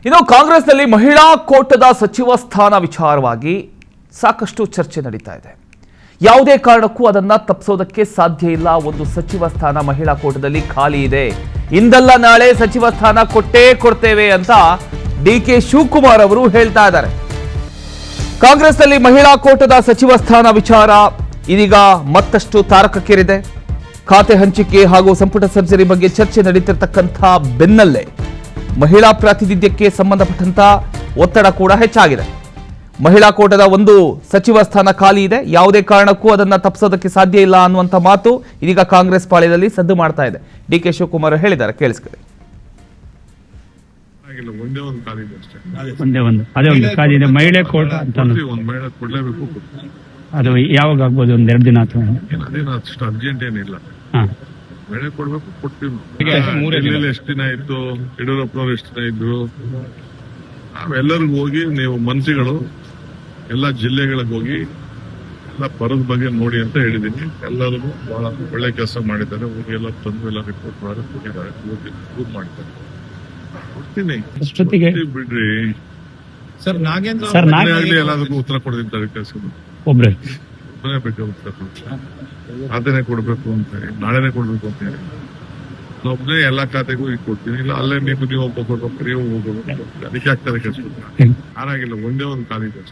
ಇನ್ನು ಕಾಂಗ್ರೆಸ್ನಲ್ಲಿ ಮಹಿಳಾ ಕೋಟದ ಸಚಿವ ಸ್ಥಾನ ವಿಚಾರವಾಗಿ ಸಾಕಷ್ಟು ಚರ್ಚೆ ನಡೀತಾ ಇದೆ. ಯಾವುದೇ ಕಾರಣಕ್ಕೂ ಅದನ್ನ ತಪ್ಪಿಸೋದಕ್ಕೆ ಸಾಧ್ಯ ಇಲ್ಲ. ಒಂದು ಸಚಿವ ಸ್ಥಾನ ಮಹಿಳಾ ಕೋಟದಲ್ಲಿ ಖಾಲಿ ಇದೆ, ಇಂದಲ್ಲ ನಾಳೆ ಸಚಿವ ಸ್ಥಾನ ಕೊಟ್ಟೇ ಕೊಡ್ತೇವೆ ಅಂತ ಡಿ.ಕೆ. ಶಿವಕುಮಾರ್ ಅವರು ಹೇಳ್ತಾ ಇದ್ದಾರೆ. ಕಾಂಗ್ರೆಸ್ನಲ್ಲಿ ಮಹಿಳಾ ಕೋಟದ ಸಚಿವ ಸ್ಥಾನ ವಿಚಾರ ಇದೀಗ ಮತ್ತಷ್ಟು ತಾರಕಕ್ಕೇರಿದೆ. ಖಾತೆ ಹಂಚಿಕೆ ಹಾಗೂ ಸಂಪುಟ ಸರ್ಜರಿ ಬಗ್ಗೆ ಚರ್ಚೆ ನಡೀತಿರ್ತಕ್ಕಂಥ ಬೆನ್ನಲ್ಲೇ ಮಹಿಳಾ ಪ್ರಾತಿನಿಧ್ಯಕ್ಕೆ ಸಂಬಂಧಪಟ್ಟಂತ ಒತ್ತಡ ಕೂಡ ಹೆಚ್ಚಾಗಿದೆ. ಮಹಿಳಾ ಕೋಟದ ಒಂದು ಸಚಿವ ಸ್ಥಾನ ಖಾಲಿ ಇದೆ, ಯಾವುದೇ ಕಾರಣಕ್ಕೂ ಅದನ್ನ ತಪ್ಪಿಸೋದಕ್ಕೆ ಸಾಧ್ಯ ಇಲ್ಲ ಅನ್ನುವಂಥ ಮಾತು ಇದೀಗ ಕಾಂಗ್ರೆಸ್ ಪಾಳ್ಯದಲ್ಲಿ ಸದ್ದು ಮಾಡ್ತಾ ಇದೆ. ಡಿ.ಕೆ. ಶಿವಕುಮಾರ್ ಹೇಳಿದ್ದಾರೆ, ಕೇಳಿಸ್ಕೊಳ್ಳಿ. ಒಂದೇ ಒಂದು ಖಾಲಿ ಇದೆ ಅಷ್ಟೇ. ಅದೇ ಒಂದು ಖಾಲಿ ಇದೆ, ಮಹಿಳೆ ಕೋಟ ಅಂತ. ಒಂದು ಮಹಿಳೆ ಕೊಡ್ಲೇಬೇಕು. ಅದು ಯಾವಾಗ ಆಗ್ಬೋದು? ಒಂದ್ 2 ದಿನ ಅಥವಾ ಅದೇನು ಅಷ್ಟು ಅರ್ಜೆಂಟ್ ಏನಿಲ್ಲ. ಮಹಿಳೆ ಕೊಡ್ಬೇಕು, ಕೊಡ್ತೀವಿ. ಎಷ್ಟು ದಿನ ಆಯ್ತು, ಯಡಿಯೂರಪ್ಪನವ್ರು ಎಷ್ಟು ದಿನ ಇದ್ರು, ನಾವೆಲ್ಲರಿಗೂ ಹೋಗಿ ನೀವು ಮಂತ್ರಿಗಳು ಎಲ್ಲ ಜಿಲ್ಲೆಗಳಿಗೆ ಹೋಗಿ ಎಲ್ಲ ಪರದ ಬಗ್ಗೆ ನೋಡಿ ಅಂತ ಹೇಳಿದೀನಿ. ಎಲ್ಲರಿಗೂ ಬಹಳ ಒಳ್ಳೆ ಕೆಲಸ ಮಾಡಿದ್ದಾರೆ. ಹೋಗಿ ಎಲ್ಲ ತಂದು ಎಲ್ಲ ರಿಪೋರ್ಟ್ ಮಾಡಿ ಕೊಟ್ಟಿದ್ದಾರೆ, ಪ್ರೂವ್ ಮಾಡಿದ್ದಾರೆ. ಕೊಡ್ತೀನಿ ಬಿಡ್ರಿ ಸರ್. ನಾಗೇಂದ್ರ ಆಗ್ಲಿ ಎಲ್ಲದಕ್ಕೂ ಉತ್ತರ ಕೊಡ್ತೀನಿ. ಕೆಲಸ ಒಬ್ಬರೇ ಬೇಕು ಉತ್ತರ ಕೊಡ್ತೀನಿ. ಖಾತೆನೆ ಕೊಡ್ಬೇಕು ಅಂತ ಹೇಳಿ, ನಾಳೆನೆ ಕೊಡ್ಬೇಕು ಅಂತ ಹೇಳಿ ಒಬ್ಬನೇ ಎಲ್ಲಾ ಖಾತೆಗೂ ಈಗ ಕೊಡ್ತೀನಿ. ಇಲ್ಲ ಅಲ್ಲೇ ನೀವು ಒಬ್ಬ ಕೊಡ್ಬೇಕು, ನೀವು ಹೋಗ್ಬೇಕು. ಅದಕ್ಕೆ ಆಗ್ತಾರೆ ಕೆಲಸ. ಯಾರಾಗಿಲ್ಲ, ಒಂದೇ ಒಂದು ಖಾಲಿ ಇದೆ ಅಷ್ಟೇ.